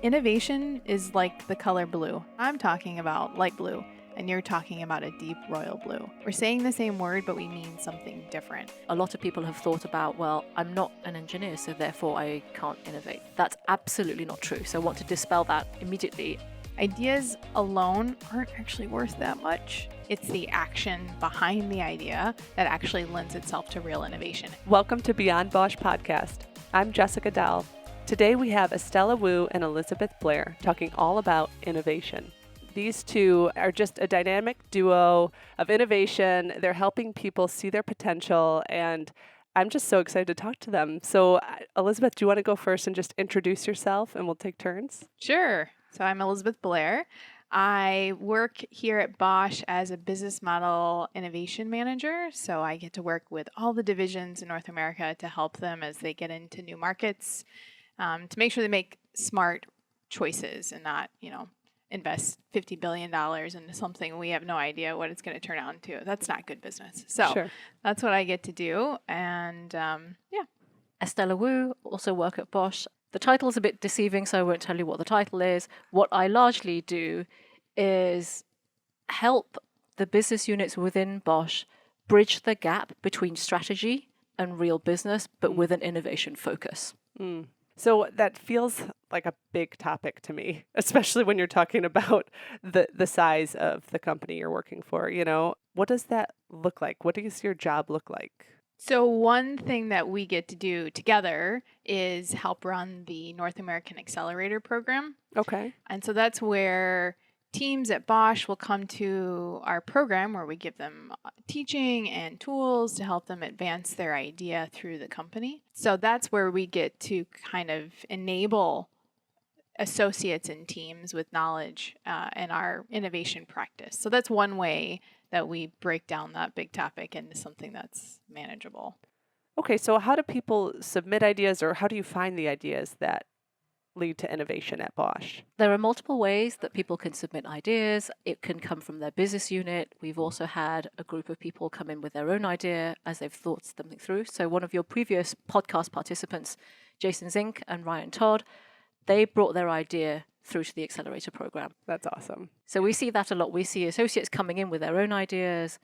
Innovation is like the color blue. I'm talking about light blue, and you're talking about a deep royal blue. We're saying the same word, but we mean something different. A lot of people have thought about, well, I'm not an engineer, so therefore I can't innovate. That's absolutely not true. So I want to dispel that immediately. Ideas alone aren't actually worth that much. It's the action behind the idea that actually lends itself to real innovation. Welcome to Beyond Bosch Podcast. I'm Jessica Dell. Today we have Estella Wu and Elizabeth Blair talking all about innovation. These two are just a dynamic duo of innovation. They're helping people see their potential, and I'm just so excited to talk to them. So, Elizabeth, do you want to go first and just introduce yourself, and we'll take turns? Sure. So I'm Elizabeth Blair. I work here at Bosch as a business model innovation manager. So I get to work with all the divisions in North America to help them as they get into new markets, to make sure they make smart choices and not, invest $50 billion into something we have no idea what it's going to turn out into. That's not good business. So That's what I get to do. And Estella Wu, also work at Bosch. The title is a bit deceiving, so I won't tell you what the title is. What I largely do is help the business units within Bosch bridge the gap between strategy and real business, but with an innovation focus. So that feels like a big topic to me, especially when you're talking about the size of the company you're working for. What does that look like? What does your job look like? So one thing that we get to do together is help run the North American Accelerator program. Okay. And so that's where teams at Bosch will come to our program where we give them teaching and tools to help them advance their idea through the company. So that's where we get to kind of enable associates and teams with knowledge in our innovation practice. So that's one way that we break down that big topic into something that's manageable. Okay, so how do people submit ideas, or how do you find the ideas that lead to innovation at Bosch? There are multiple ways that people can submit ideas. It can come from their business unit. We've also had a group of people come in with their own idea as they've thought something through. So one of your previous podcast participants, Jason Zink and Ryan Todd, they brought their idea through to the Accelerator program. That's awesome. So we see that a lot. We see associates coming in with their own ideas.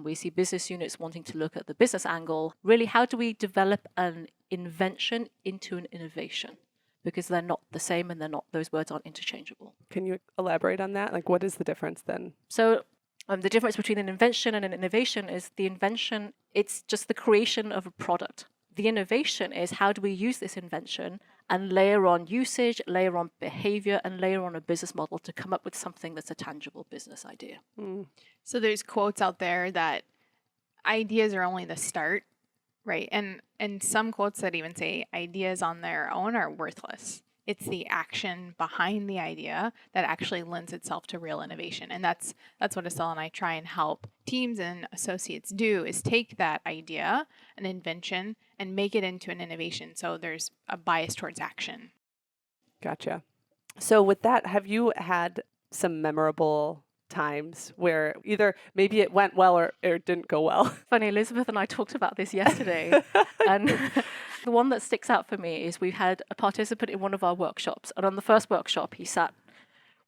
We see business units wanting to look at the business angle. Really, how do we develop an invention into an innovation? Because they're not the same, and those words aren't interchangeable. Can you elaborate on that? Like, what is the difference then? So the difference between an invention and an innovation is the invention, it's just the creation of a product. The innovation is how do we use this invention and layer on usage, layer on behavior, and layer on a business model to come up with something that's a tangible business idea. So there's quotes out there that ideas are only the start, right? And some quotes that even say ideas on their own are worthless. It's the action behind the idea that actually lends itself to real innovation. And that's what Estelle and I try and help teams and associates do, is take that idea, an invention, and make it into an innovation. So there's a bias towards action. Gotcha. So with that, have you had some memorable times where either maybe it went well or it didn't go well? Funny, Elizabeth and I talked about this yesterday. And the one that sticks out for me is we had a participant in one of our workshops. And on the first workshop, he sat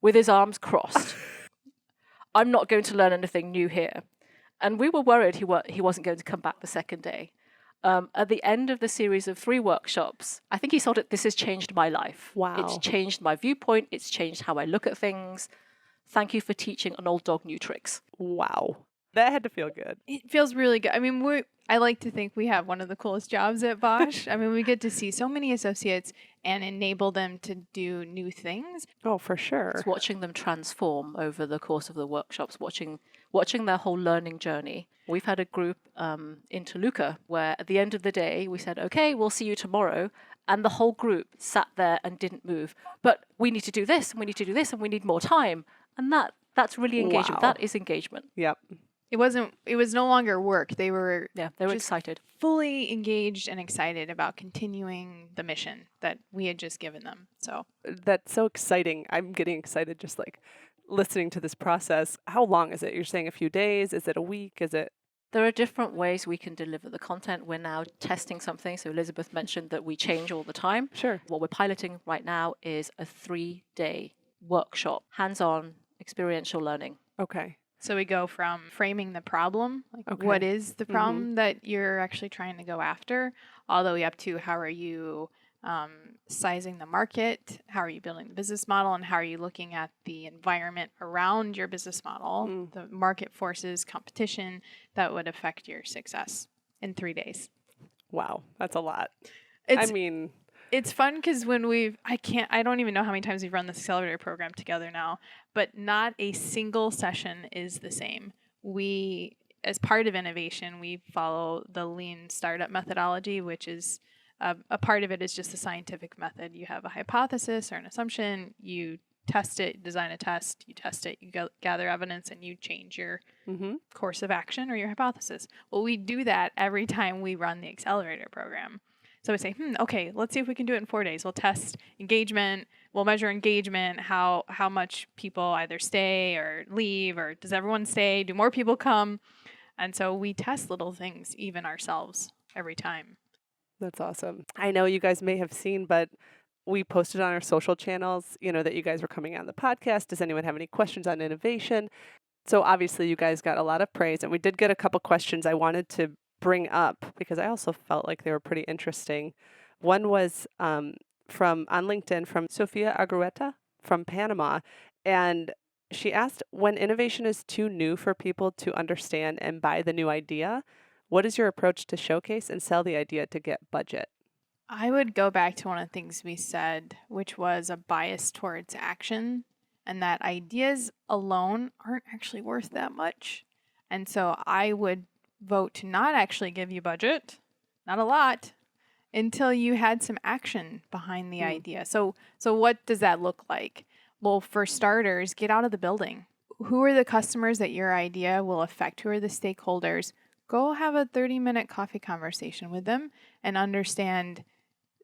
with his arms crossed. I'm not going to learn anything new here. And we were worried he wasn't going to come back the second day. At the end of the series of 3 workshops, I think he thought this has changed my life. Wow. It's changed my viewpoint. It's changed how I look at things. Thank you for teaching an old dog new tricks. Wow. That had to feel good. It feels really good. I mean, I like to think we have one of the coolest jobs at Bosch. I mean, we get to see so many associates and enable them to do new things. Oh, for sure. It's watching them transform over the course of the workshops, watching their whole learning journey. We've had a group in Toluca where at the end of the day, we said, okay, we'll see you tomorrow. And the whole group sat there and didn't move. But we need to do this, and we need to do this, and we need more time. And that's really engagement. Wow. That is engagement. Yep. It was no longer work. They were excited. Fully engaged and excited about continuing the mission that we had just given them. So that's so exciting. I'm getting excited just like listening to this process. How long is it? You're saying a few days? Is it a week? Is it There are different ways we can deliver the content. We're now testing something. So Elizabeth mentioned that we change all the time. Sure. What we're piloting right now is a 3-day workshop, hands-on experiential learning. Okay. So we go from framing the problem, like Okay. what is the problem that you're actually trying to go after, all the way up to how are you sizing the market, how are you building the business model, and how are you looking at the environment around your business model, the market forces, competition that would affect your success in 3 days. Wow, that's a lot. It's I mean, it's fun because when I don't even know how many times we've run this accelerator program together now, but not a single session is the same. We, as part of innovation, we follow the lean startup methodology, which is a part of it is just the scientific method. You have a hypothesis or an assumption, you test it, design a test, you test it, you gather evidence, and you change your course of action or your hypothesis. Well, we do that every time we run the accelerator program. So we say, okay, let's see if we can do it in 4 days. We'll test engagement. We'll measure engagement, how much people either stay or leave, or does everyone stay? Do more people come? And so we test little things, even ourselves, every time. that's awesome. I know you guys may have seen, but we posted on our social channels, that you guys were coming on the podcast. Does anyone have any questions on innovation? So obviously you guys got a lot of praise, and we did get a couple questions I wanted to bring up because I also felt like they were pretty interesting. One was from on LinkedIn from Sofia Argueta from Panama, and she asked, when innovation is too new for people to understand and buy the new idea, what is your approach to showcase and sell the idea to get budget? I would go back to one of the things we said, which was a bias towards action, and that ideas alone aren't actually worth that much. And so I would vote to not actually give you budget, not a lot, until you had some action behind the idea. So what does that look like? Well, for starters, get out of the building. Who are the customers that your idea will affect? Who are the stakeholders? Go have a 30-minute coffee conversation with them and understand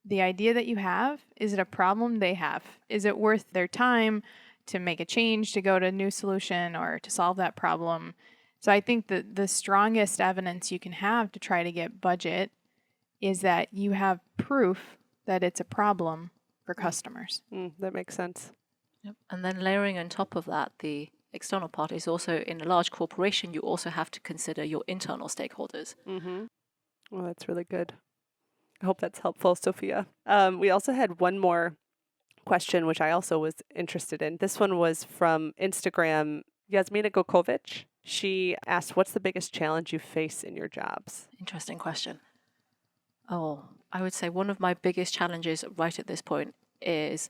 the idea that you have. Is it a problem they have? Is it worth their time to make a change, to go to a new solution, or to solve that problem? So I think that the strongest evidence you can have to try to get budget is that you have proof that it's a problem for customers. That makes sense. Yep. And then layering on top of that, the external part is also, in a large corporation, you also have to consider your internal stakeholders. Well, that's really good. I hope that's helpful, Sophia. We also had one more question, which I also was interested in. This one was from Instagram, Yasmina Gokovic. She asked, what's the biggest challenge you face in your jobs? Interesting question. Oh, I would say one of my biggest challenges right at this point is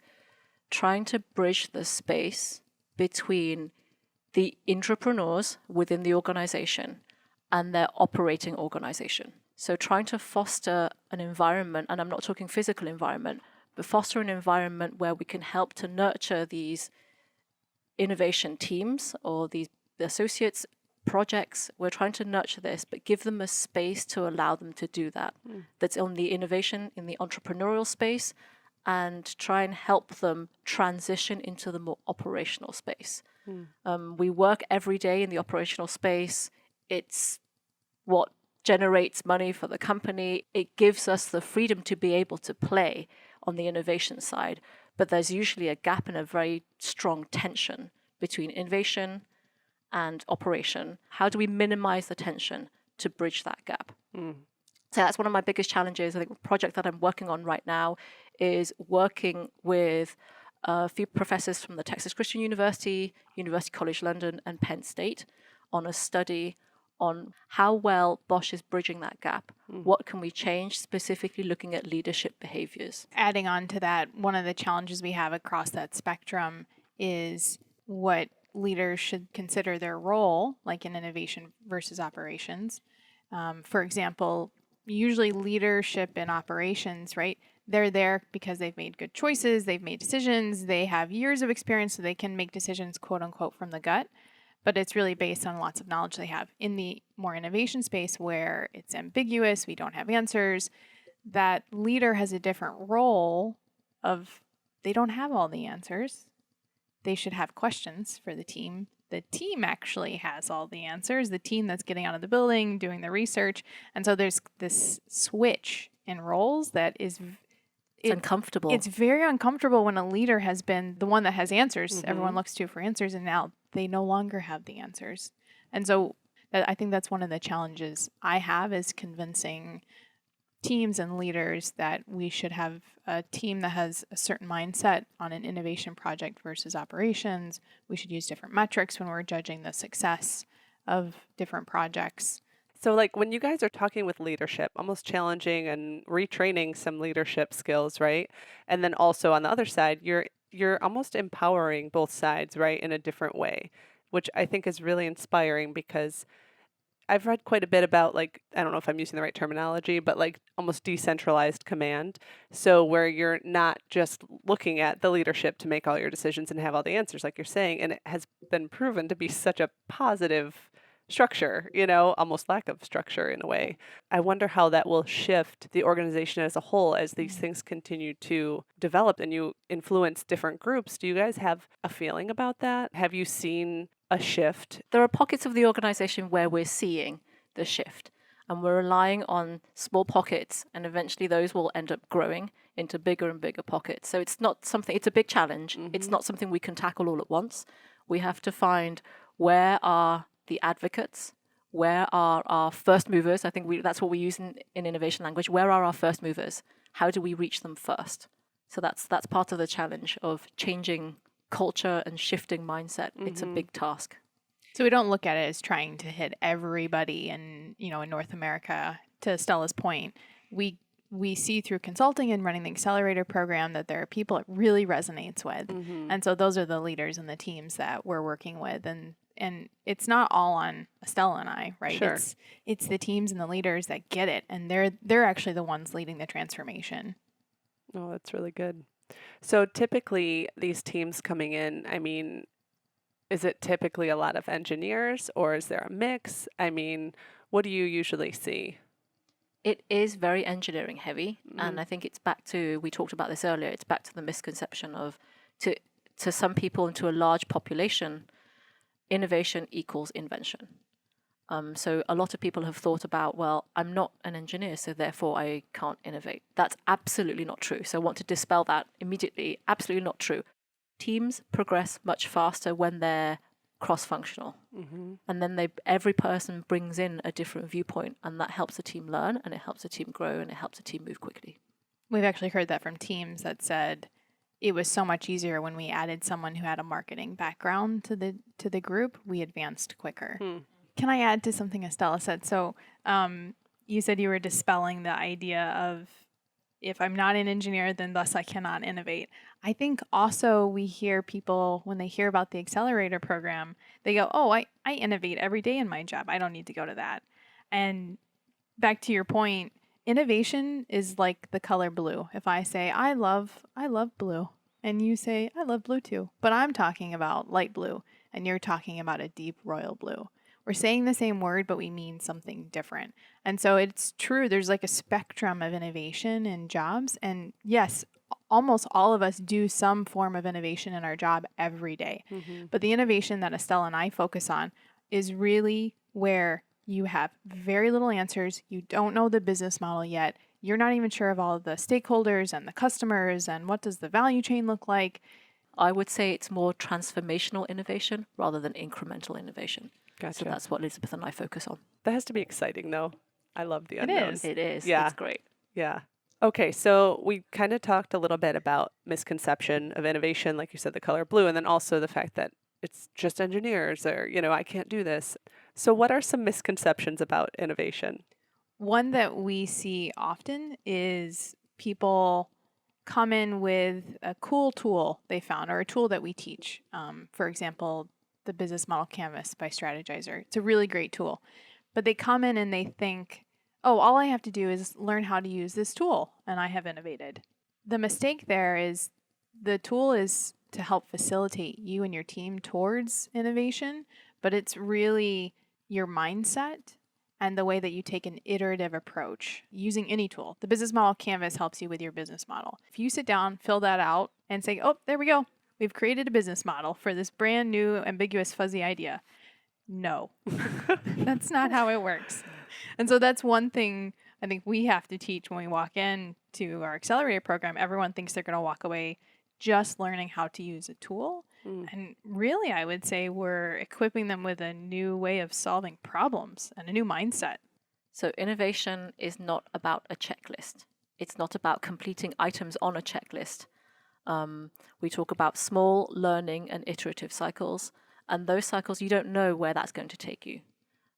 trying to bridge the space between the intrapreneurs within the organization and their operating organization. So trying to foster an environment, and I'm not talking physical environment, but foster an environment where we can help to nurture these innovation teams or these associates projects. We're trying to nurture this, but give them a space to allow them to do that. That's on the innovation, in the entrepreneurial space, and try and help them transition into the more operational space. We work every day in the operational space. It's what generates money for the company. It gives us the freedom to be able to play on the innovation side, but there's usually a gap and a very strong tension between innovation and operation. How do we minimize the tension to bridge that gap? So that's one of my biggest challenges. I think the project that I'm working on right now is working with a few professors from the Texas Christian University, University College London, and Penn State on a study on how well Bosch is bridging that gap. What can we change, specifically looking at leadership behaviors? Adding on to that, one of the challenges we have across that spectrum is what leaders should consider their role, like in innovation versus operations. For example, usually leadership in operations, right? They're there because they've made good choices, they've made decisions, they have years of experience, so they can make decisions, quote unquote, from the gut. But it's really based on lots of knowledge they have. In the more innovation space where it's ambiguous, we don't have answers, that leader has a different role of they don't have all the answers. They should have questions for the team. the team actually has all the answers, the team that's getting out of the building, doing the research. And so there's this switch in roles that is It's uncomfortable. It's very uncomfortable when a leader has been the one that has answers. Mm-hmm. Everyone looks to for answers, and now they no longer have the answers. And so I think that's one of the challenges I have is convincing teams and leaders that we should have a team that has a certain mindset on an innovation project versus operations. We should use different metrics when we're judging the success of different projects. So like when you guys are talking with leadership, almost challenging and retraining some leadership skills, right? And then also on the other side, you're almost empowering both sides, right, in a different way, which I think is really inspiring because I've read quite a bit about, like, I don't know if I'm using the right terminology, but like almost decentralized command. So where you're not just looking at the leadership to make all your decisions and have all the answers, like you're saying, and it has been proven to be such a positive structure, almost lack of structure in a way. I wonder how that will shift the organization as a whole as these things continue to develop and you influence different groups. Do you guys have a feeling about that? Have you seen a shift? There are pockets of the organization where we're seeing the shift and we're relying on small pockets, and eventually those will end up growing into bigger and bigger pockets. So it's not something, it's a big challenge. It's not something we can tackle all at once. We have to find where are the advocates, where are our first movers. I think that's what we use in innovation language. Where are our first movers? How do we reach them first? So that's part of the challenge of changing culture and shifting mindset. It's a big task. So we don't look at it as trying to hit everybody in North America. To Estella's point, we see through consulting and running the Accelerator program that there are people it really resonates with. And so those are the leaders and the teams that we're working with. And it's not all on Estella and I, right? Sure. It's the teams and the leaders that get it, and they're actually the ones leading the transformation. Oh, that's really good. So typically these teams coming in, I mean, is it typically a lot of engineers or is there a mix? I mean, what do you usually see? It is very engineering heavy, and I think it's back to, we talked about this earlier, it's back to the misconception of to some people and to a large population, innovation equals invention. So a lot of people have thought about, well, I'm not an engineer, so therefore I can't innovate. That's absolutely not true. So I want to dispel that immediately. Absolutely not true. Teams progress much faster when they're cross-functional. And then every person brings in a different viewpoint, and that helps the team learn, and it helps the team grow, and it helps the team move quickly. We've actually heard that from teams that said it was so much easier when we added someone who had a marketing background to the group. We advanced quicker. Can I add to something Estella said? So you said you were dispelling the idea of if I'm not an engineer, then thus I cannot innovate. I think also we hear people, when they hear about the Accelerator program, they go, oh, I innovate every day in my job. I don't need to go to that. And back to your point, innovation is like the color blue. If I say, I love blue, and you say, I love blue too, but I'm talking about light blue, and you're talking about a deep royal blue. We're saying the same word, but we mean something different. And so it's true, there's like a spectrum of innovation in jobs. And yes, almost all of us do some form of innovation in our job every day. But the innovation that Estelle and I focus on is really where you have very little answers. You don't know the business model yet. You're not even sure of all the stakeholders and the customers and what does the value chain look like. I would say it's more transformational innovation rather than incremental innovation. Gotcha. So that's what Elizabeth and I focus on. That has to be exciting, though. I love the unknown. It is. Yeah. It's great. Yeah. Okay, so we kind of talked a little bit about misconception of innovation, like you said, the color blue, and then also the fact that it's just engineers or, I can't do this. So what are some misconceptions about innovation? One that we see often is people come in with a cool tool they found or a tool that we teach. For example, the business model canvas by Strategizer. It's a really great tool. But they come in and they think, oh, all I have to do is learn how to use this tool and I have innovated. The mistake there is the tool is to help facilitate you and your team towards innovation, but it's really your mindset and the way that you take an iterative approach using any tool. The business model canvas helps you with your business model. If you sit down, fill that out, and say, oh, there we go. we've created a business model for this brand new, ambiguous, fuzzy idea. No, that's not how it works. And so that's one thing I think we have to teach when we walk in to our Accelerator program. Everyone thinks they're going to walk away just learning how to use a tool. And really, I would say we're equipping them with a new way of solving problems and a new mindset. So innovation is not about a checklist. It's not about completing items on a checklist. We talk about small learning and iterative cycles, and those cycles, you don't know where that's going to take you.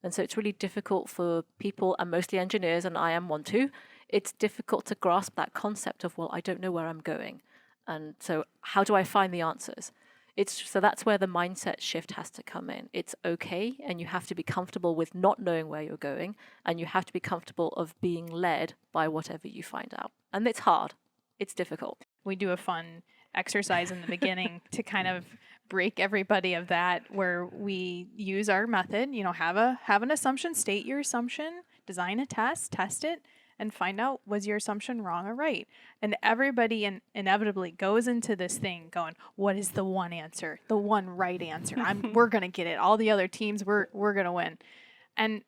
And so it's really difficult for people, and mostly engineers, and I am one too, it's difficult to grasp that concept of, well, I don't know where I'm going. And so how do I find the answers? So that's where the mindset shift has to come in. It's okay, and you have to be comfortable with not knowing where you're going, and you have to be comfortable of being led by whatever you find out. And it's hard. It's difficult. We do a fun exercise in the beginning to kind of break everybody of that, where we use our method, have an assumption, state your assumption, design a test, test it, and find out, was your assumption wrong or right? And everybody inevitably goes into this thing going, what is the one answer, the one right answer? We're going to get it. All the other teams, we're going to win. And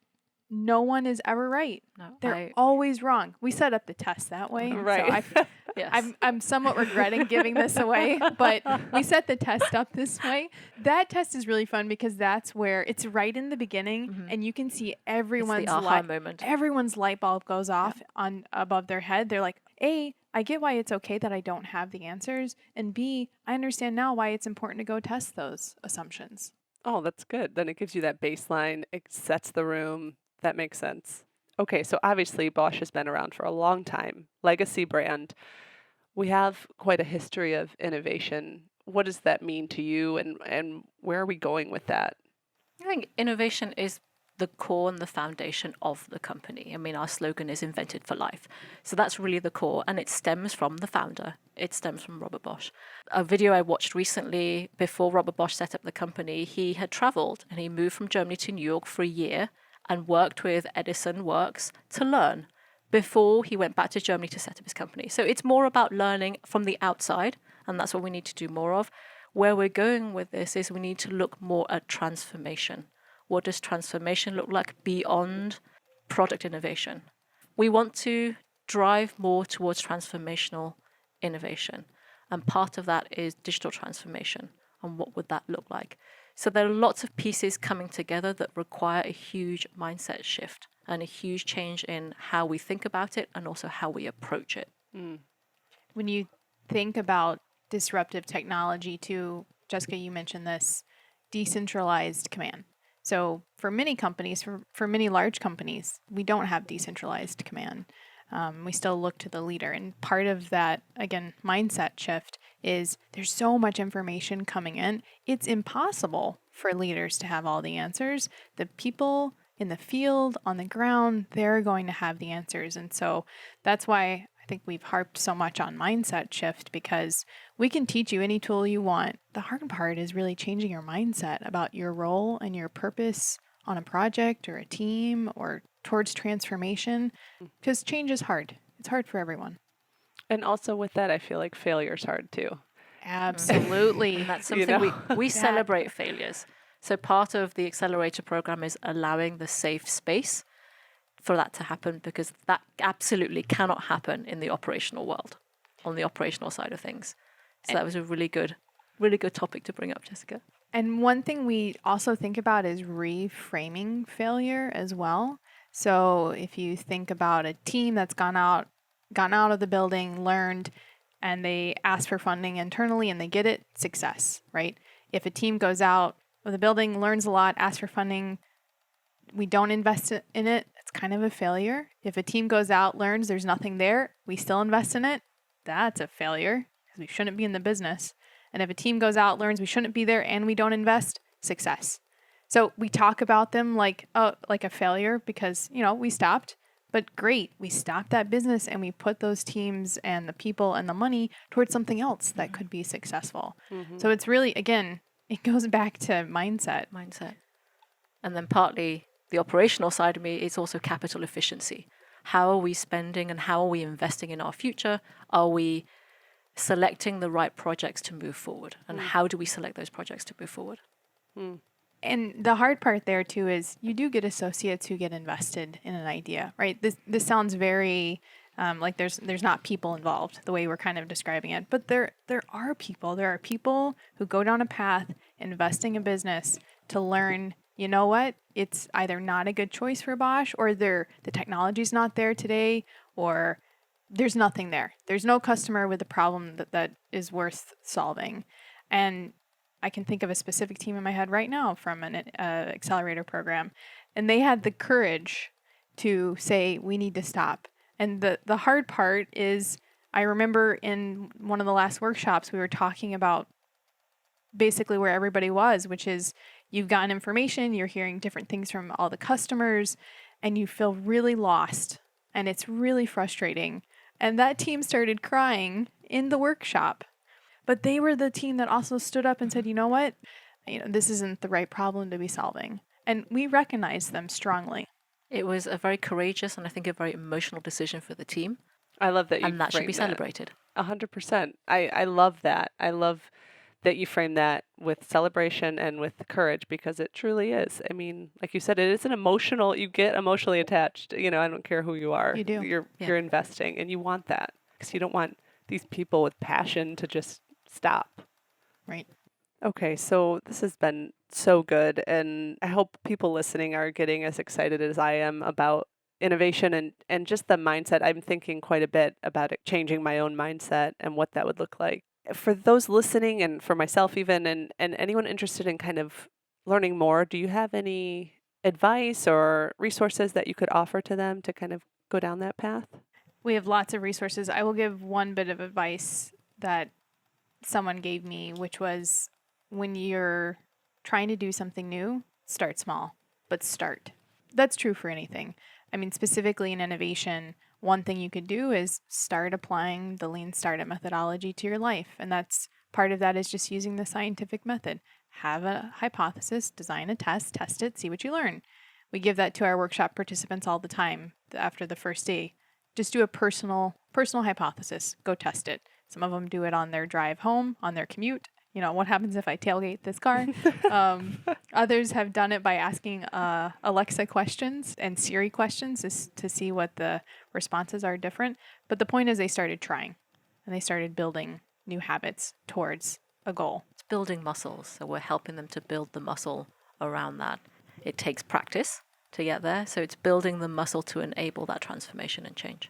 no one is ever right. No, They're always wrong. We set up the test that way. Right. So yes. I'm somewhat regretting giving this away, but we set the test up this way. That test is really fun because that's where it's right in the beginning, and you can see everyone's it's the aha moment. Everyone's light bulb goes off on above their head. They're like, A, I get why it's okay that I don't have the answers, and B, I understand now why it's important to go test those assumptions. Oh, that's good. Then it gives you that baseline. It sets the room. That makes sense. Okay, so obviously Bosch has been around for a long time, legacy brand. We have quite a history of innovation. What does that mean to you, and where are we going with that? I think innovation is the core and the foundation of the company. I mean, our slogan is invented for life. So that's really the core, and it stems from the founder. It stems from Robert Bosch. A video I watched recently, before Robert Bosch set up the company, he had traveled and he moved from Germany to New York for a year and worked with Edison Works to learn before he went back to Germany to set up his company. So it's more about learning from the outside, and that's what we need to do more of. Where we're going with this is we need to look more at transformation. What does transformation look like beyond product innovation? We want to drive more towards transformational innovation, and part of that is digital transformation. And what would that look like? So there are lots of pieces coming together that require a huge mindset shift and a huge change in how we think about it and also how we approach it. When you think about disruptive technology too, Jessica, you mentioned this, decentralized command. So for many companies, for many large companies, we don't have decentralized command. We still look to the leader. And part of that, again, mindset shift is there's so much information coming in. It's impossible for leaders to have all the answers. The people in the field, on the ground, they're going to have the answers. And so that's why I think we've harped so much on mindset shift, because we can teach you any tool you want. The hard part is really changing your mindset about your role and your purpose on a project or a team or towards transformation, because change is hard. It's hard for everyone. And also with that, I feel like failure is hard too. Absolutely. And that's something we celebrate failures. So part of the Accelerator program is allowing the safe space for that to happen, because that absolutely cannot happen in the operational world, on the operational side of things. So that was a really good topic to bring up, Jessica. And one thing we also think about is reframing failure as well. So if you think about a team that's gone out of the building, learned, and they ask for funding internally and they get it, success, right? If a team goes out of the building, learns a lot, asks for funding, we don't invest in it, it's kind of a failure. If a team goes out, learns, there's nothing there, we still invest in it, that's a failure, because we shouldn't be in the business. And if a team goes out, learns, we shouldn't be there, and we don't invest, success. So we talk about them like a failure because, we stopped. But great, we stopped that business and we put those teams and the people and the money towards something else that could be successful. So it's really, again, it goes back to mindset. And then partly the operational side of me is also capital efficiency. How are we spending and how are we investing in our future? Are we selecting the right projects to move forward. And how do we select those projects to move forward? And the hard part there too is you do get associates who get invested in an idea, right? This sounds very like there's not people involved the way we're kind of describing it, but there are people. There are people who go down a path investing in business to learn. You know what? It's either not a good choice for Bosch, or the technology's not there today, or there's nothing there. There's no customer with a problem that is worth solving, and I can think of a specific team in my head right now from an Accelerator program, and they had the courage to say, we need to stop. And the hard part is, I remember in one of the last workshops, we were talking about basically where everybody was, which is you've gotten information, you're hearing different things from all the customers, and you feel really lost, and it's really frustrating. And that team started crying in the workshop. But they were the team that also stood up and said, you know what? This isn't the right problem to be solving. And we recognized them strongly. It was a very courageous and I think a very emotional decision for the team. I love that you And that should be framed celebrated. 100%. I love that. I love that you frame that with celebration and with courage, because it truly is. I mean, like you said, it is an emotional, you get emotionally attached. I don't care who you are. You do. You're investing, and you want that, because you don't want these people with passion to just stop. Right. Okay, so this has been so good, and I hope people listening are getting as excited as I am about innovation and just the mindset. I'm thinking quite a bit about it, changing my own mindset and what that would look like. For those listening, and for myself even, and anyone interested in kind of learning more, do you have any advice or resources that you could offer to them to kind of go down that path? We have lots of resources. I will give one bit of advice that someone gave me, which was, when you're trying to do something new, start small, but start. That's true for anything. I mean, specifically in innovation, one thing you could do is start applying the lean startup methodology to your life. And that's part of that is just using the scientific method. Have a hypothesis, design a test it, see what you learn. We give that to our workshop participants all the time after the first day. Just do a personal hypothesis, go test it. Some of them do it on their drive home, on their commute. What happens if I tailgate this car? Others have done it by asking Alexa questions and Siri questions to see what the responses are different. But the point is they started trying, and they started building new habits towards a goal. It's building muscles. So we're helping them to build the muscle around that. It takes practice to get there. So it's building the muscle to enable that transformation and change.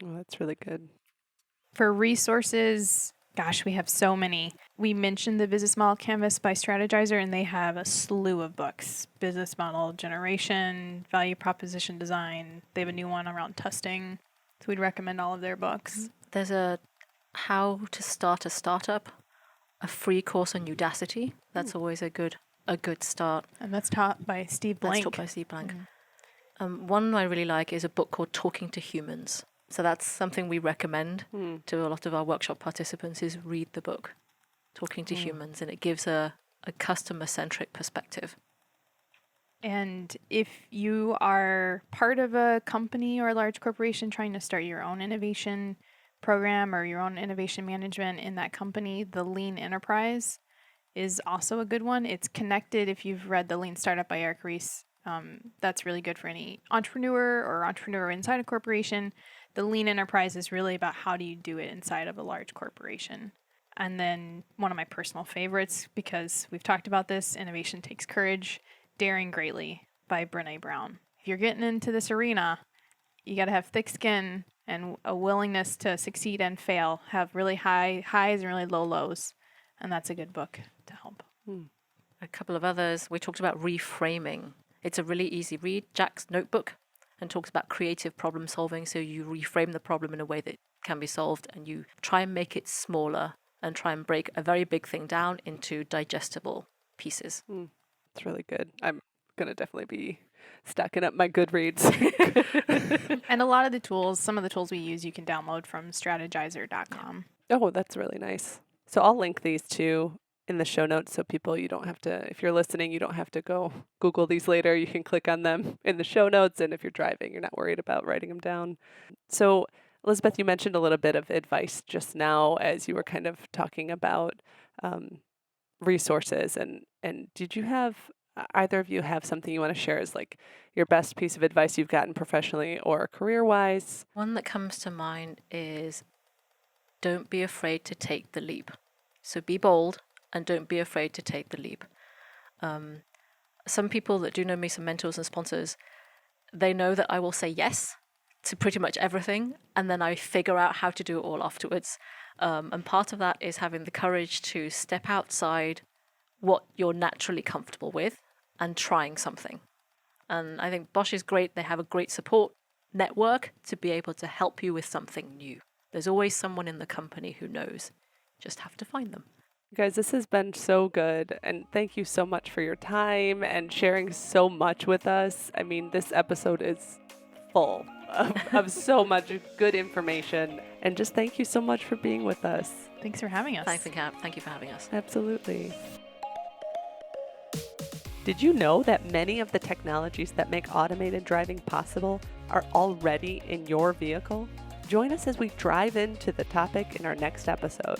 Oh, that's really good. For resources, gosh, we have so many. We mentioned the Business Model Canvas by Strategizer, and they have a slew of books. Business Model Generation, Value Proposition Design. They have a new one around testing. So we'd recommend all of their books. There's a How to Start a Startup, a free course on Udacity. That's always a good start. And that's taught by Steve Blank. That's taught by Steve Blank. One I really like is a book called Talking to Humans. So that's something we recommend to a lot of our workshop participants, is read the book, Talking to Humans, and it gives a customer-centric perspective. And if you are part of a company or a large corporation trying to start your own innovation program or your own innovation management in that company, the Lean Enterprise is also a good one. It's connected. If you've read The Lean Startup by Eric Ries, that's really good for any entrepreneur inside a corporation. The Lean Enterprise is really about how do you do it inside of a large corporation. And then one of my personal favorites, because we've talked about this, Innovation Takes Courage, Daring Greatly by Brené Brown. If you're getting into this arena, you got to have thick skin and a willingness to succeed and fail, have really high highs and really low lows. And that's a good book to help. A couple of others, we talked about reframing. It's a really easy read, Jack's Notebook, and talks about creative problem solving. So you reframe the problem in a way that can be solved, and you try and make it smaller and try and break a very big thing down into digestible pieces. It's really good. I'm going to definitely be stacking up my Goodreads. And a lot of the tools, some of the tools we use, you can download from strategizer.com. Oh, that's really nice. So I'll link these two in the show notes, so people, you don't have to, if you're listening, you don't have to go Google these later. You can click on them in the show notes, and if you're driving, you're not worried about writing them down. So Elizabeth, you mentioned a little bit of advice just now as you were kind of talking about resources. And did you have, either of you have something you want to share as like your best piece of advice you've gotten professionally or career-wise? One that comes to mind is don't be afraid to take the leap. So be bold and don't be afraid to take the leap. Some people that do know me, some mentors and sponsors, they know that I will say yes to pretty much everything, and then I figure out how to do it all afterwards. And part of that is having the courage to step outside what you're naturally comfortable with and trying something. And I think Bosch is great. They have a great support network to be able to help you with something new. There's always someone in the company who knows. You just have to find them. Guys, this has been so good, and thank you so much for your time and sharing so much with us. I mean, this episode is full of so much good information, and just thank you so much for being with us. Thanks for having us. Thank you for having us. Absolutely. Did you know that many of the technologies that make automated driving possible are already in your vehicle? Join us as we dive into the topic in our next episode.